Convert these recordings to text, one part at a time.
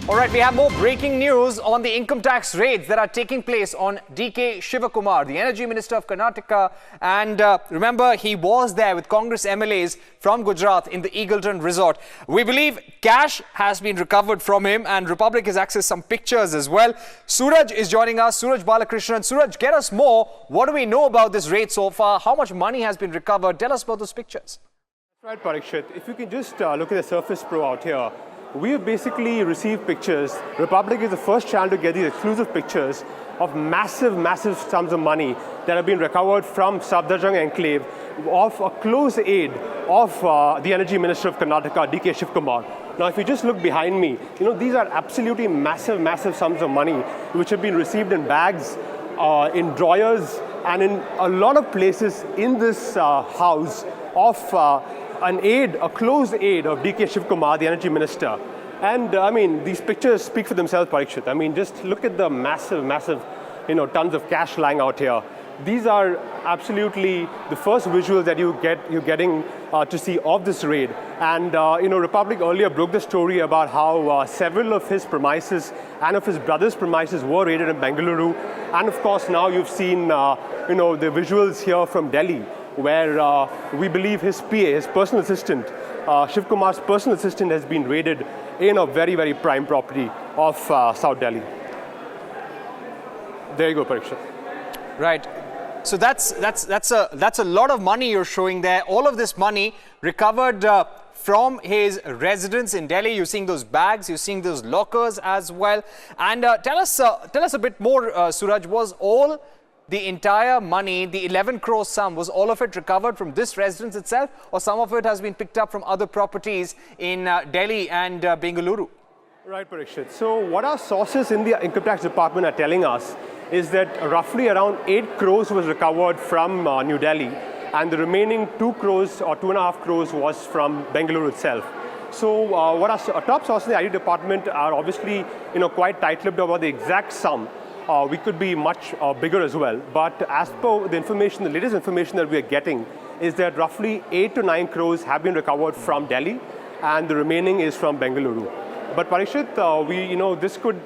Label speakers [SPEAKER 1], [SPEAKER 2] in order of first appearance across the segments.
[SPEAKER 1] All right, we have more breaking news on the income tax raids that are taking place on DK Shivakumar, the Energy Minister of Karnataka. And remember, he was there with Congress MLAs from Gujarat in the Eagleton resort. We believe cash has been recovered from him, and Republic has accessed some pictures as well. Suraj is joining us, Suraj Balakrishnan. Suraj, get us more. What do we know about this raid so far? How much money has been recovered? Tell us about those pictures.
[SPEAKER 2] Right, Parikshit. If you can just look at the Surface Pro out here, we have basically received pictures. Republic is the first channel to get these exclusive pictures of massive, massive sums of money that have been recovered from Safdarjung Enclave of a close aid of the Energy Minister of Karnataka, DK Shivakumar. Now, if you just look behind me, these are absolutely massive, massive sums of money which have been received in bags, in drawers, and in a lot of places in this house of a close aid of DK Shivakumar, the Energy Minister. And I mean, these pictures speak for themselves, Parikshit. I mean, just look at the massive, massive, tons of cash lying out here. These are absolutely the first visuals that you're getting to see of this raid. And Republic earlier broke the story about how several of his premises and of his brother's premises were raided in Bengaluru. And of course, now you've seen the visuals here from Delhi, where we believe his PA, his personal assistant, Shivkumar's personal assistant, has been raided in a very, very prime property of South Delhi. There you go, Parikshit.
[SPEAKER 1] Right. So that's a lot of money you're showing there. All of this money recovered from his residence in Delhi. You're seeing those bags, you're seeing those lockers as well. And tell us a bit more, Suraj. Was all the entire money, the 11 crore sum, was all of it recovered from this residence itself, or some of it has been picked up from other properties in Delhi and Bengaluru?
[SPEAKER 2] Right, Parikshit. So what our sources in the Income Tax Department are telling us is that roughly around 8 crores was recovered from New Delhi, and the remaining 2 crores or 2.5 crores was from Bengaluru itself. So what our top sources in the ID department are obviously quite tight-lipped about the exact sum. We could be much bigger as well, but as per the information, the latest information that we are getting is that roughly 8 to 9 crores have been recovered from Delhi, and the remaining is from Bengaluru. But Parikshit, this could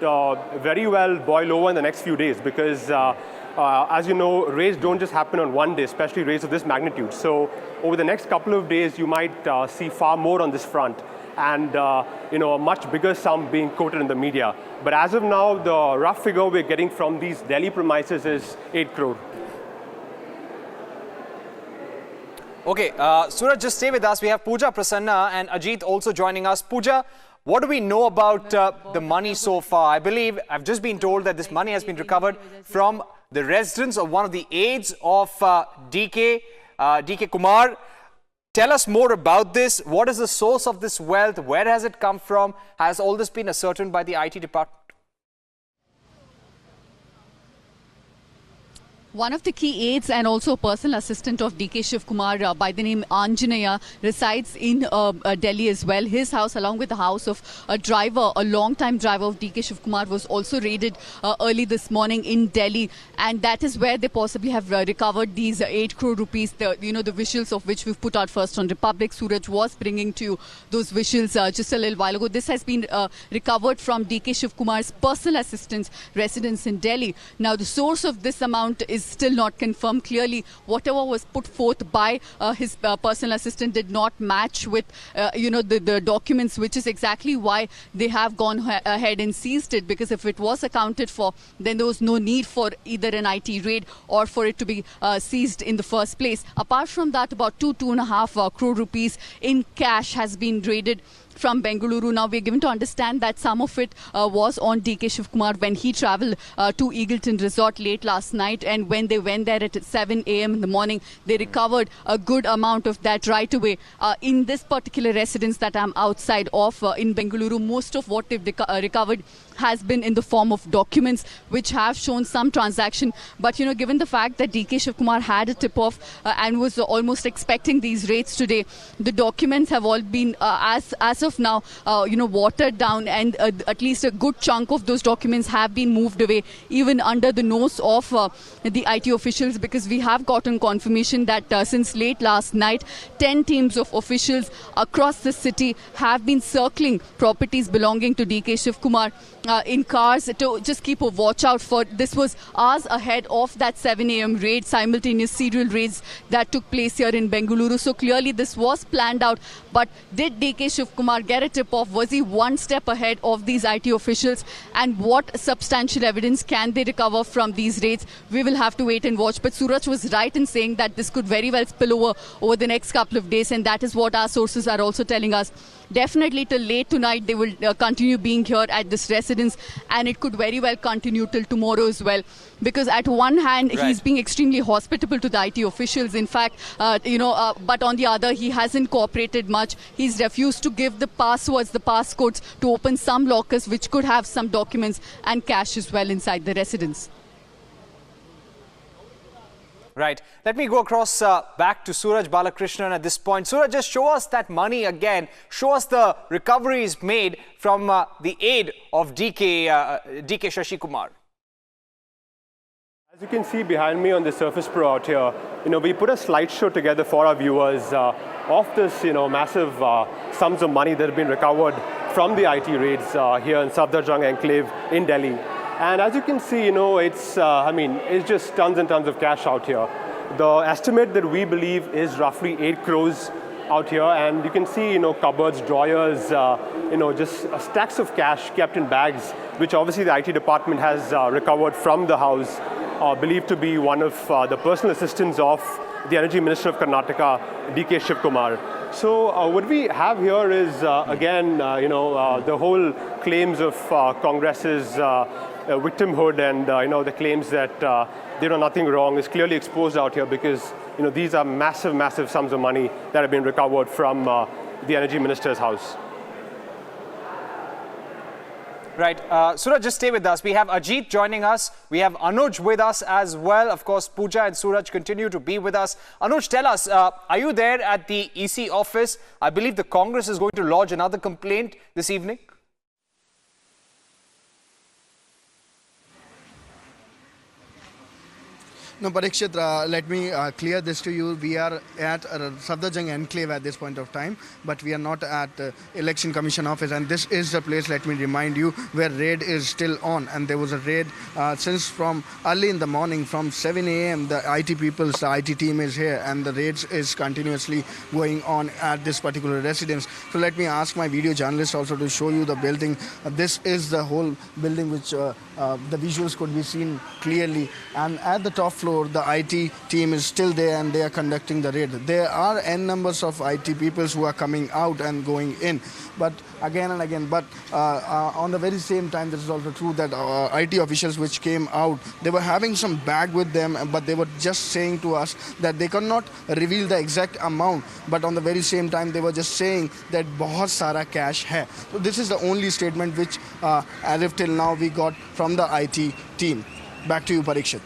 [SPEAKER 2] very well boil over in the next few days, because as you know, raids don't just happen on one day, especially raids of this magnitude. So over the next couple of days, you might see far more on this front, and a much bigger sum being quoted in the media. But as of now, the rough figure we're getting from these Delhi premises is 8 crore.
[SPEAKER 1] Okay, Suraj, just stay with us. We have Pooja Prasanna and Ajit also joining us. Pooja, what do we know about the money so far? I believe I've just been told that this money has been recovered from the residence of one of the aides of DK Kumar. Tell us more about this. What is the source of this wealth? Where has it come from? Has all this been ascertained by the IT department?
[SPEAKER 3] One of the key aides and also a personal assistant of DK Shivakumar by the name Anjanaya resides in Delhi as well. His house, along with the house of a driver, a long-time driver of DK Shivakumar, was also raided early this morning in Delhi. And that is where they possibly have recovered these 8 crore rupees, the visuals of which we've put out first on Republic. Suraj was bringing to you those visuals just a little while ago. This has been recovered from DK Shivakumar's personal assistant's residence in Delhi. Now, the source of this amount is still not confirmed. Clearly, whatever was put forth by his personal assistant did not match with, the documents, which is exactly why they have gone ahead and seized it. Because if it was accounted for, then there was no need for either an IT raid or for it to be seized in the first place. Apart from that, about 2.5 crore rupees in cash has been raided from Bengaluru. Now, we're given to understand that some of it was on DK Shivakumar when he travelled to Eagleton Resort late last night, and when they went there at 7 a.m. in the morning, they recovered a good amount of that right away. In this particular residence that I'm outside of in Bengaluru, most of what they've recovered has been in the form of documents which have shown some transaction. But, given the fact that DK Shivakumar had a tip-off and was almost expecting these raids today, the documents have all been, as of now, watered down, and at least a good chunk of those documents have been moved away, even under the nose of the IT officials, because we have gotten confirmation that since late last night, 10 teams of officials across the city have been circling properties belonging to DK Shivakumar in cars to just keep a watch out for. This was hours ahead of that 7 a.m. raid, simultaneous serial raids that took place here in Bengaluru. So clearly this was planned out. But did DK Shivakumar get a tip-off? Was he one step ahead of these IT officials? And what substantial evidence can they recover from these raids? We will have to wait and watch. But Suraj was right in saying that this could very well spill over the next couple of days. And that is what our sources are also telling us. Definitely till late tonight they will continue being here at this residence, and it could very well continue till tomorrow as well, because at one hand he's being extremely hospitable to the IT officials, in fact, but on the other he hasn't cooperated much. He's refused to give the passwords, the passcodes to open some lockers which could have some documents and cash as well inside the residence.
[SPEAKER 1] Right. Let me go across back to Suraj Balakrishnan at this point. Suraj, just show us that money again. Show us the recoveries made from the aid of DK Shivakumar.
[SPEAKER 2] As you can see behind me on the Surface Pro out here, we put a slideshow together for our viewers of this, massive sums of money that have been recovered from the IT raids here in Safdarjung Enclave in Delhi. And as you can see, it's just tons and tons of cash out here. The estimate that we believe is roughly 8 crores out here, and you can see, cupboards, drawers, just stacks of cash kept in bags, which obviously the IT department has recovered from the house, believed to be one of the personal assistants of the Energy Minister of Karnataka, DK Shivakumar. So what we have here is, again, the whole claims of Congress's victimhood and, the claims that they do nothing wrong is clearly exposed out here, because, these are massive, massive sums of money that have been recovered from the Energy Minister's house.
[SPEAKER 1] Right. Suraj, just stay with us. We have Ajit joining us. We have Anuj with us as well. Of course, Pooja and Suraj continue to be with us. Anuj, tell us, are you there at the EC office? I believe the Congress is going to lodge another complaint this evening.
[SPEAKER 4] No, Parikshit, let me clear this to you. We are at Safdarjung Enclave at this point of time, but we are not at Election Commission office. And this is the place, let me remind you, where raid is still on. And there was a raid since from early in the morning, from 7 a.m. The the IT team is here, and the raids is continuously going on at this particular residence. So let me ask my video journalist also to show you the building. This is the whole building, which the visuals could be seen clearly. And at the top floor, the IT team is still there, and they are conducting the raid. There are n numbers of IT people who are coming out and going in, but again and again. But on the very same time, this is also true that IT officials which came out, they were having some bag with them, but they were just saying to us that they cannot reveal the exact amount. But on the very same time, they were just saying that bahut sara cash hai. So this is the only statement which, as if till now, we got from the IT team. Back to you, Parikshit.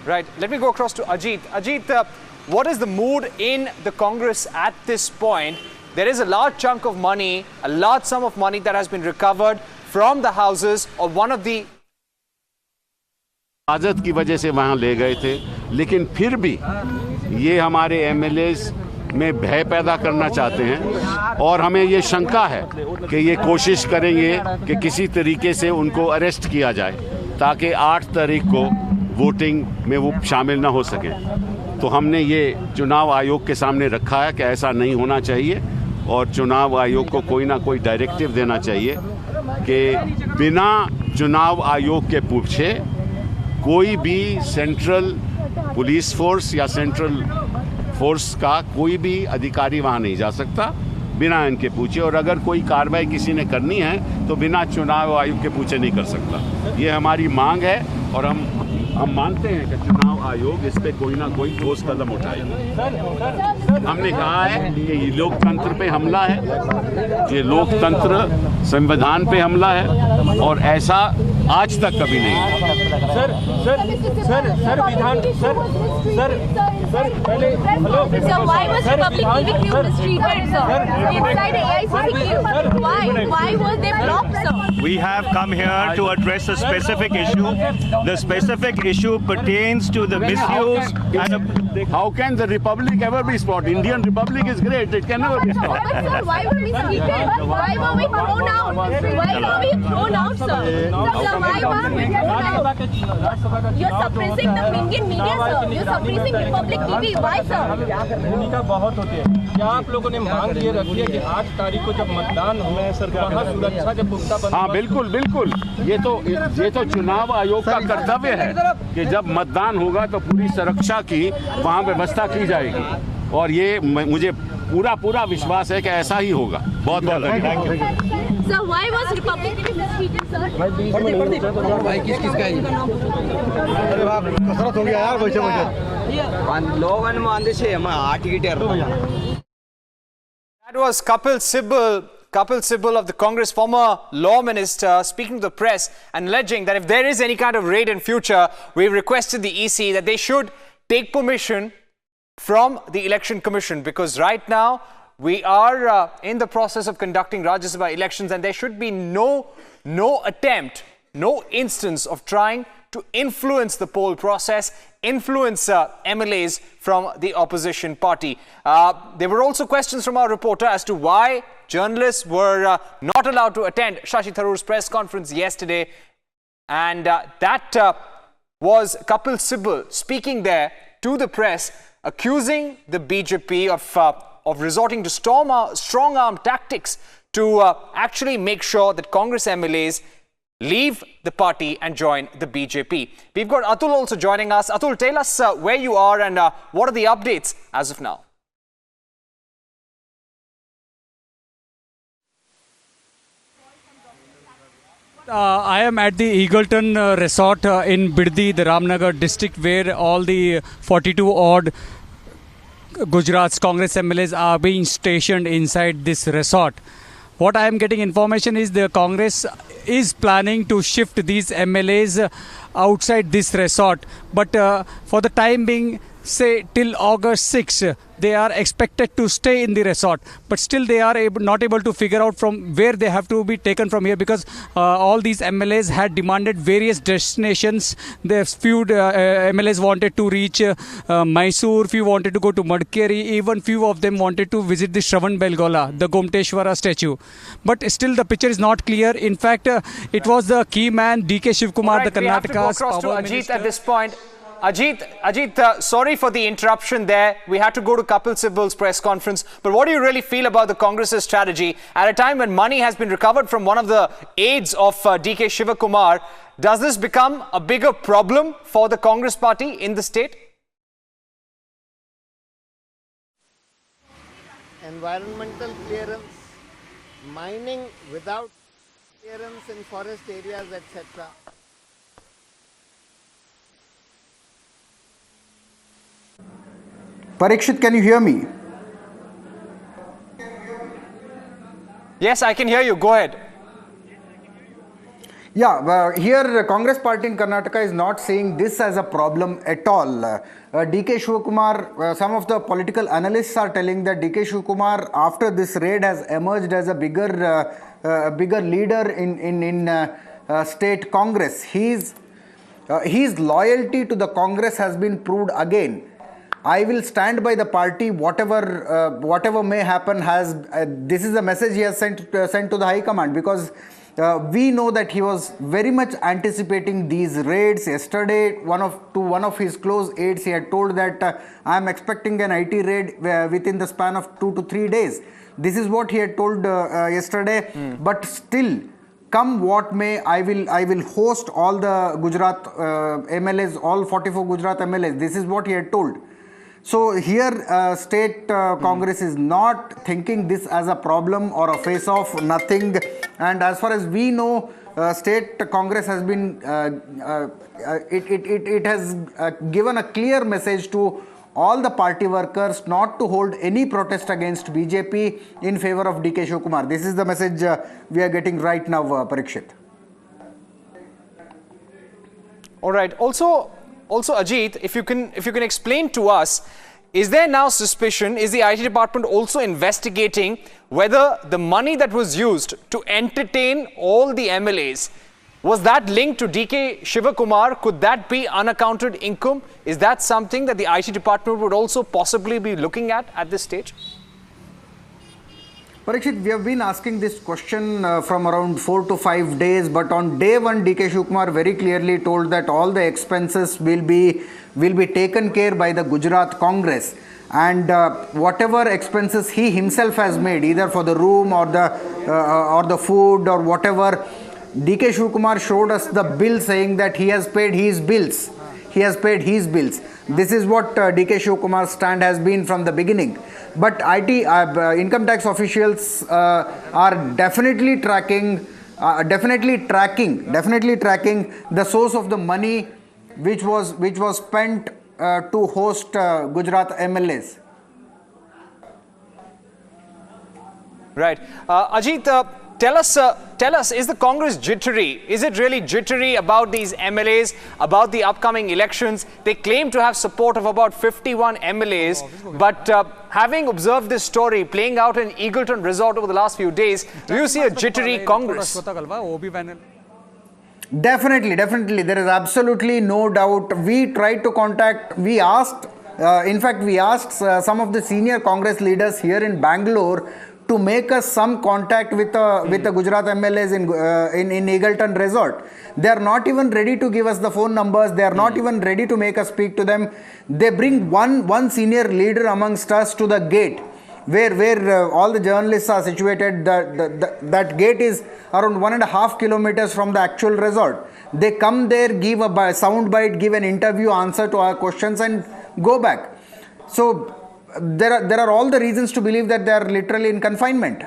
[SPEAKER 1] Right. Let me go across to Ajit. Ajit, what is the mood in the Congress at this point? There is a large chunk of money, a large sum of money that has been recovered from the houses of one of the...
[SPEAKER 5] आज़त की वजह से वहाँ ले गए थे, लेकिन फिर भी ये हमारे MLAs में भय पैदा करना चाहते हैं, और हमें ये शंका है कि ये कोशिश करेंगे कि किसी तरीके से उनको अरेस्ट किया जाए, ताकि 8 तारीख को वोटिंग में वो शामिल ना हो सके। तो हमने ये चुनाव आयोग के सामने रखा है कि ऐसा नहीं होना चाहिए, और चुनाव आयोग को कोई ना कोई डायरेक्टिव देना चाहिए कि बिना चुनाव आयोग के पूछे कोई भी सेंट्रल पुलिस फोर्स या सेंट्रल फोर्स का कोई भी अधिकारी वहाँ नहीं जा सकता बिना इनके पूछे, और अगर कोई कार्रवाई किसी ने करनी है तो बिना चुनाव आयोग के पूछे नहीं कर सकता। ये हमारी मांग है, और हम मानते हैं कि चुनाव आयोग इस पे कोई ना कोई ठोस कदम उठाएगा। हमने कहा है कि ये लोकतंत्र पे हमला है, ये लोकतंत्र संविधान पे हमला है, और ऐसा आज तक कभी नहीं।
[SPEAKER 6] सर विधान सर पहले hello
[SPEAKER 7] Sir, why was Republic TV crew mistreated, sir? Inside AICC queue. Why was they blocked, sir?
[SPEAKER 8] We have come here to address a specific issue. The specific issue pertains to the misuse and
[SPEAKER 5] How can the Republic ever be stopped? Indian Republic is great. It can never be stopped.
[SPEAKER 7] But sir, why were we mistreated? Why were we thrown out? Why were we thrown out, sir? Sir, why were we thrown out? You're suppressing the Indian media, sir. You're suppressing Republic TV. Why, sir?
[SPEAKER 6] भूमिका बहुत होती है। क्या आप लोगों ने मांग ये रखी है कि 8 तारीख को जब मतदान हो वहाँ सुरक्षा के पुख्ता बंदोबस्त?
[SPEAKER 5] हाँ बिल्कुल बिल्कुल, ये तो चुनाव आयोग का कर्तव्य है कि जब मतदान होगा तो पूरी सुरक्षा की वहाँ व्यवस्था की जाएगी, और ये मुझे पूरा विश्वास है कि ऐसा ही होगा। बहुत धन्यवाद।
[SPEAKER 7] Sir, why was Republic TV mistreated, sir?
[SPEAKER 9] भाई किस का है? अरे बाप रे, कसरत हो गया यार, बैठे लोगन मानते छे हम 8 ticket.
[SPEAKER 1] That was Kapil Sibal of the Congress, former law minister, speaking to the press and alleging that if there is any kind of raid in future, we've requested the EC that they should take permission from the Election Commission, because right now we are in the process of conducting Rajya Sabha elections, and there should be no attempt, no instance of trying to influence the poll process, influence MLAs from the opposition party. There were also questions from our reporter as to why journalists were not allowed to attend Shashi Tharoor's press conference yesterday, and that was Kapil Sibal speaking there to the press, accusing the BJP of resorting to strong-arm tactics to actually make sure that Congress MLAs leave the party and join the BJP. We've got Atul also joining us. Atul, tell us where you are and what are the updates as of now?
[SPEAKER 10] I am at the Eagleton resort in Biddi, the Ramnagar district, where all the 42 odd Gujarat's Congress MLAs are being stationed inside this resort. What I am getting information is the Congress is planning to shift these MLAs outside this resort, but for the time being, say till August 6, they are expected to stay in the resort, but still they are not able to figure out from where they have to be taken from here, because all these MLAs had demanded various destinations. The few MLAs wanted to reach Mysore, few wanted to go to Madkeri, even few of them wanted to visit the Shravan Belgola, the Gomteshwara statue. But still the picture is not clear. In fact, it was the key man DK Shivakumar, the Karnataka's power minister.
[SPEAKER 1] At this point. Ajit, sorry for the interruption there. We had to go to Kapil Sibal's press conference. But what do you really feel about the Congress's strategy? At a time when money has been recovered from one of the aides of DK Shivakumar, does this become a bigger problem for the Congress party in the state?
[SPEAKER 11] Environmental clearance, mining without clearance in forest areas, etc.
[SPEAKER 12] Parikshit, can you hear me?
[SPEAKER 1] Yes, I can hear you. Go ahead.
[SPEAKER 12] Yeah, here Congress party in Karnataka is not seeing this as a problem at all. DK Shivakumar, some of the political analysts are telling that DK Shivakumar, after this raid, has emerged as a bigger leader in state Congress. His loyalty to the Congress has been proved again. I will stand by the party, whatever may happen. This is the message he has sent to the High Command, because we know that he was very much anticipating these raids. Yesterday, one of his close aides, he had told that I am expecting an IT raid within the span of 2 to 3 days. This is what he had told yesterday. But still, come what may, I will host all the Gujarat MLAs, all 44 Gujarat MLAs. This is what he had told. So here state Congress is not thinking this as a problem or a face-off, nothing. And as far as we know, state Congress has been, it has given a clear message to all the party workers not to hold any protest against BJP in favor of DK Shivakumar. This is the message we are getting right now, Parikshit.
[SPEAKER 1] All right. Also, Ajit, if you can explain to us, is there now suspicion? Is the IT department also investigating whether the money that was used to entertain all the MLAs, was that linked to DK Shivakumar? Could that be unaccounted income? Is that something that the IT department would also possibly be looking at this stage?
[SPEAKER 12] Parikshit, we have been asking this question from around 4 to 5 days, but on day one, DK Shivakumar very clearly told that all the expenses will be taken care by the Gujarat Congress, and whatever expenses he himself has made, either for the room or the food or whatever, DK Shivakumar showed us the bill saying that he has paid his bills. He has paid his bills. This is what DK Shivakumar's stand has been from the beginning. But income tax officials are definitely tracking the source of the money which was spent to host Gujarat MLAs.
[SPEAKER 1] Right, Ajit. Tell us, is the Congress jittery? Is it really jittery about these MLAs, about the upcoming elections? They claim to have support of about 51 MLAs, but having observed this story playing out in Eagleton Resort over the last few days, do you see a jittery Congress?
[SPEAKER 12] Definitely. There is absolutely no doubt. We tried to contact, we asked some of the senior Congress leaders here in Bangalore to make us some contact with the Gujarat MLAs in Eagleton Resort. They are not even ready to give us the phone numbers. They are not even ready to make us speak to them. They bring one senior leader amongst us to the gate where all the journalists are situated. That gate is around 1.5 kilometers from the actual resort. They come there, give a sound bite, give an interview, answer to our questions and go back. So there are all the reasons to believe that they are literally in confinement.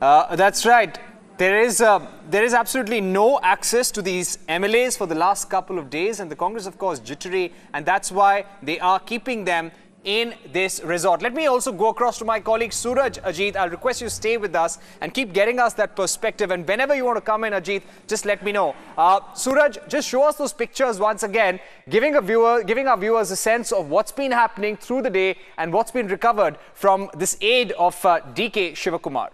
[SPEAKER 1] That's right. There is absolutely no access to these MLAs for the last couple of days, and the Congress, of course, jittery, and that's why they are keeping them in this resort. Let me also go across to my colleague Suraj. Ajit, I'll request you stay with us and keep getting us that perspective, and whenever you want to come in, Ajit, just let me know. Suraj, just show us those pictures once again, giving our viewers a sense of what's been happening through the day and what's been recovered from this aid of DK Shivakumar.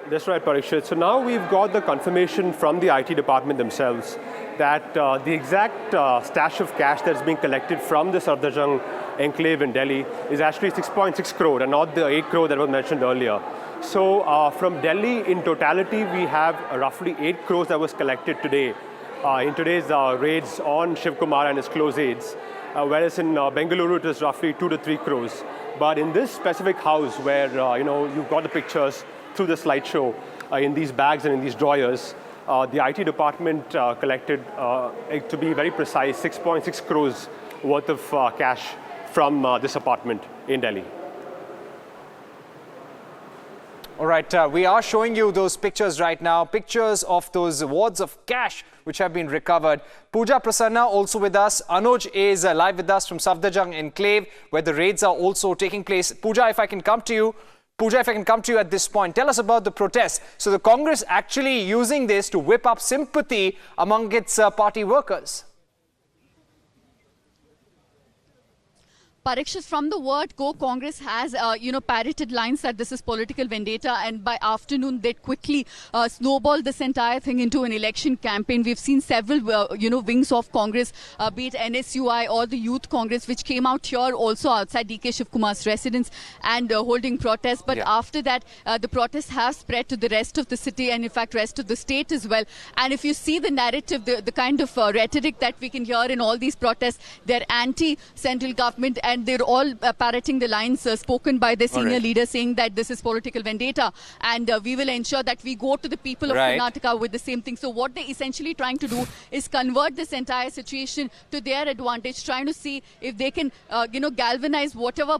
[SPEAKER 2] That's right, Parikshit. So now we've got the confirmation from the IT department themselves that the exact stash of cash that's being collected from the Safdarjung enclave in Delhi is actually 6.6 crore and not the 8 crore that was mentioned earlier. So from Delhi in totality, we have roughly 8 crores that was collected today in today's raids on Shivakumar and his close aides, whereas in Bengaluru it is roughly 2 to 3 crores. But in this specific house where you've got the pictures through the slideshow in these bags and in these drawers, the IT department collected, to be very precise, 6.6 crores worth of cash from this apartment in Delhi.
[SPEAKER 1] All right, we are showing you those pictures right now, pictures of those wads of cash which have been recovered. Pooja Prasanna also with us. Anuj is live with us from Safdarjung Enclave, where the raids are also taking place. Pooja, if I can come to you. At this point, tell us about the protest. So the Congress actually using this to whip up sympathy among its party workers.
[SPEAKER 3] Parikshit, from the word go, Congress has, parroted lines that this is political vendetta, and by afternoon they quickly snowballed this entire thing into an election campaign. We've seen several, wings of Congress, be it NSUI or the Youth Congress, which came out here also outside DK Shivakumar's residence and holding protests. But after that, the protests have spread to the rest of the city and, in fact, rest of the state as well. And if you see the narrative, the kind of rhetoric that we can hear in all these protests, they're anti-central government, and they're all parroting the lines spoken by the senior leader, saying that this is political vendetta and we will ensure that we go to the people of Karnataka with the same thing. So what they're essentially trying to do is convert this entire situation to their advantage, trying to see if they can, galvanize whatever,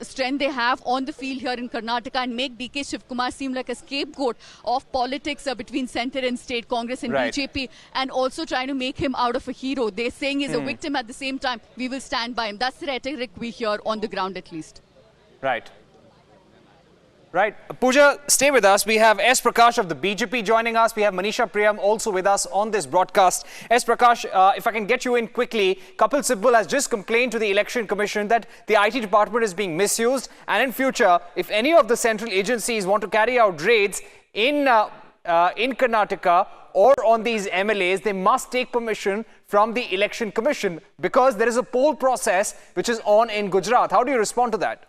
[SPEAKER 3] strength they have on the field here in Karnataka and make DK Shivakumar seem like a scapegoat of politics between centre and state, Congress and BJP, and also trying to make him out of a hero. They're saying he's a victim at the same time. We will stand by him. That's the rhetoric we hear on the ground, at least.
[SPEAKER 1] Right. Right. Pooja, stay with us. We have S. Prakash of the BJP joining us. We have Manisha Priyam also with us on this broadcast. S. Prakash, if I can get you in quickly, Kapil Sibal has just complained to the Election Commission that the IT department is being misused. And in future, if any of the central agencies want to carry out raids in Karnataka or on these MLAs, they must take permission from the Election Commission because there is a poll process which is on in Gujarat. How do you respond to that?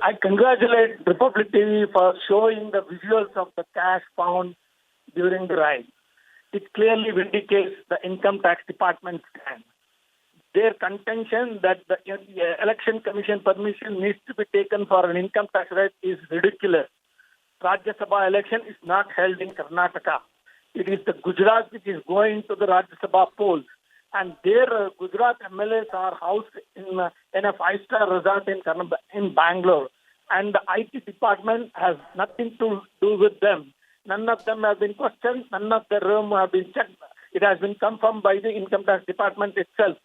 [SPEAKER 13] I congratulate Republic TV for showing the visuals of the cash found during the raid. It clearly vindicates the income tax department's stand. Their contention that the election commission permission needs to be taken for an income tax raid is ridiculous. Rajya Sabha election is not held in Karnataka. It is the Gujarat which is going to the Rajya Sabha polls. And their Gujarat MLAs are housed in a five-star resort in Bangalore. And the IT department has nothing to do with them. None of them have been questioned. None of their room have been checked. It has been confirmed by the income tax department itself.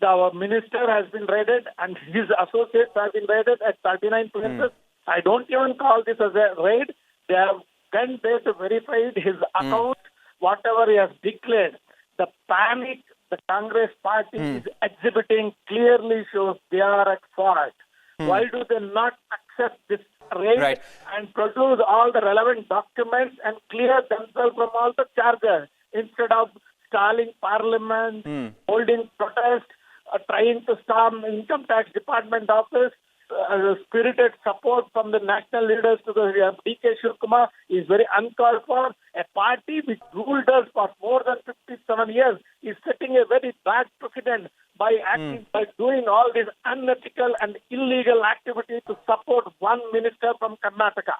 [SPEAKER 13] Our minister has been raided and his associates have been raided at 39 places. I don't even call this as a raid. They have went there to verify his account, whatever he has declared. The panic the Congress party is exhibiting clearly shows they are at fault. Why do they not accept this raid and produce all the relevant documents and clear themselves from all the charges instead of stalling parliament, holding protest, trying to storm income tax department office? Spirited support from the national leaders to the DK Shivakumar is very uncalled for. A party which ruled us for more than 57 years is setting a very bad precedent by acting, by doing all this unethical and illegal activity to support one minister from Karnataka.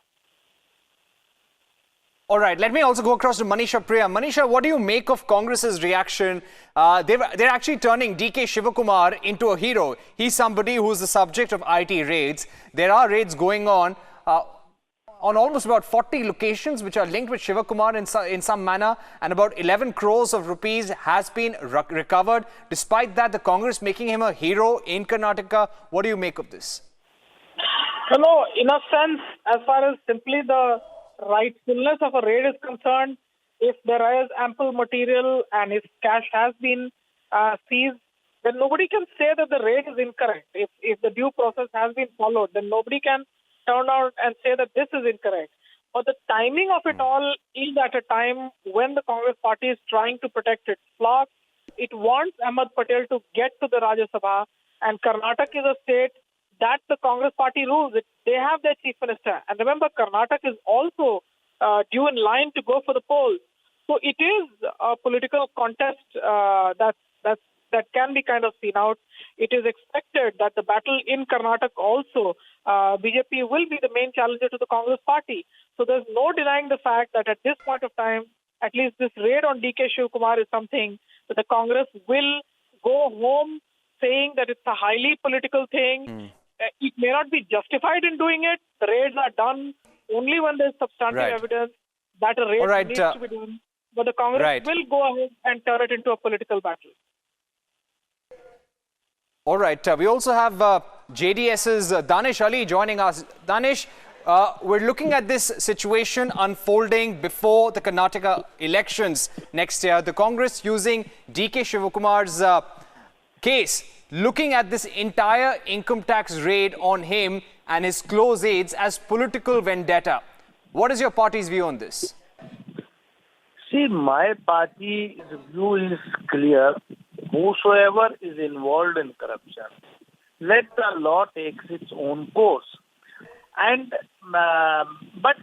[SPEAKER 1] All right, let me also go across to Manisha Priya. Manisha, what do you make of Congress's reaction? They're actually turning DK Shivakumar into a hero. He's somebody who's the subject of IT raids. There are raids going on almost about 40 locations which are linked with Shivakumar in some manner, and about 11 crores of rupees has been recovered. Despite that, the Congress making him a hero in Karnataka. What do you make of this?
[SPEAKER 14] No, in a sense, as far as simply the rightfulness of a raid is concerned, if there is ample material and if cash has been seized, then nobody can say that the raid is incorrect. If the due process has been followed, then nobody can turn out and say that this is incorrect. But the timing of it all is at a time when the Congress party is trying to protect its flock. It wants Ahmed Patel to get to the Rajya Sabha, and Karnataka is a state that the Congress party rules. They have their chief minister. And remember, Karnataka is also due in line to go for the polls. So it is a political contest that can be kind of seen out. It is expected that the battle in Karnataka also, BJP will be the main challenger to the Congress party. So there's no denying the fact that at this point of time, at least this raid on DK Shivakumar is something that the Congress will go home saying that it's a highly political thing. It may not be justified in doing it. The raids are done only when there's substantive evidence that a raid needs to be done. But the Congress will go ahead and turn it into a political battle.
[SPEAKER 1] All right. We also have JDS's Danish Ali joining us. Danish, we're looking at this situation unfolding before the Karnataka elections next year. The Congress using DK Shivakumar's case, looking at this entire income tax raid on him and his close aides as political vendetta. What is your party's view on this?
[SPEAKER 13] See, my party's view is clear. Whosoever is involved in corruption, let the law take its own course. And but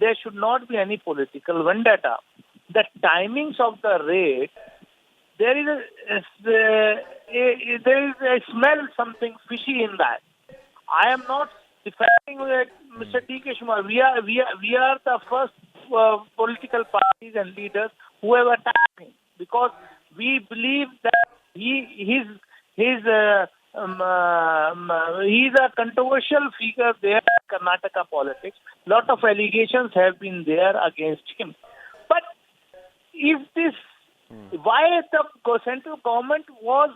[SPEAKER 13] there should not be any political vendetta. The timings of the raid, there is a smell something fishy in that. I am not defending Mr. DK Shivakumar. We are the first political parties and leaders who have attacked him because we believe that he's a controversial figure there in Karnataka politics. Lot of allegations have been there against him. But if this, why the central government was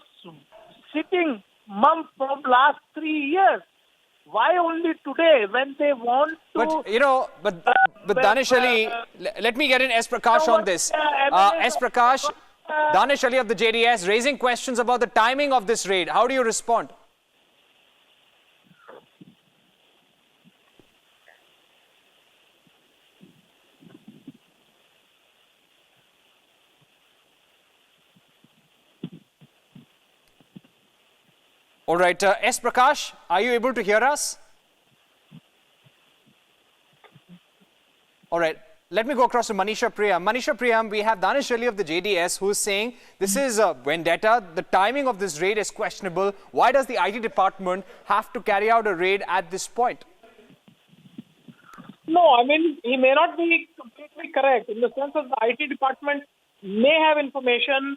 [SPEAKER 13] sitting mum from last 3 years?
[SPEAKER 14] Why only today when they want to?
[SPEAKER 1] But you know, but Danish Ali, let me get in S. Prakash on this. S. Prakash, Danish Ali of the JDS raising questions about the timing of this raid. How do you respond? All right, S. Prakash, are you able to hear us? All right, let me go across to Manisha Priyam. Manisha Priyam, we have Danish Ali of the JDS who is saying this is a vendetta. The timing of this raid is questionable. Why does the IT department have to carry out a raid at this point?
[SPEAKER 14] No, I mean, he may not be completely correct in the sense that the IT department may have information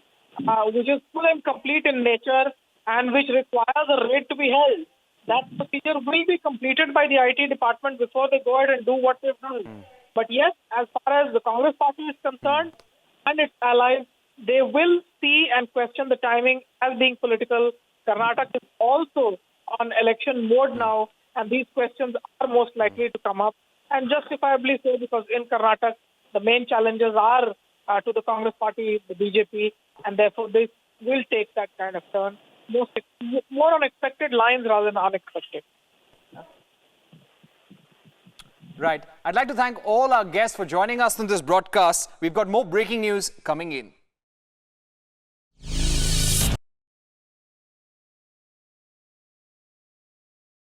[SPEAKER 14] which is full and complete in nature and which requires a raid to be held. That procedure will be completed by the IT department before they go ahead and do what they've done. But yes, as far as the Congress party is concerned and its allies, they will see and question the timing as being political. Karnataka is also on election mode now, and these questions are most likely to come up. And justifiably so, because in Karnataka, the main challenges are to the Congress party, the BJP, and therefore this will take that kind of turn. More on expected lines rather than unexpected.
[SPEAKER 1] Right. I'd like to thank all our guests for joining us in this broadcast. We've got more breaking news coming in.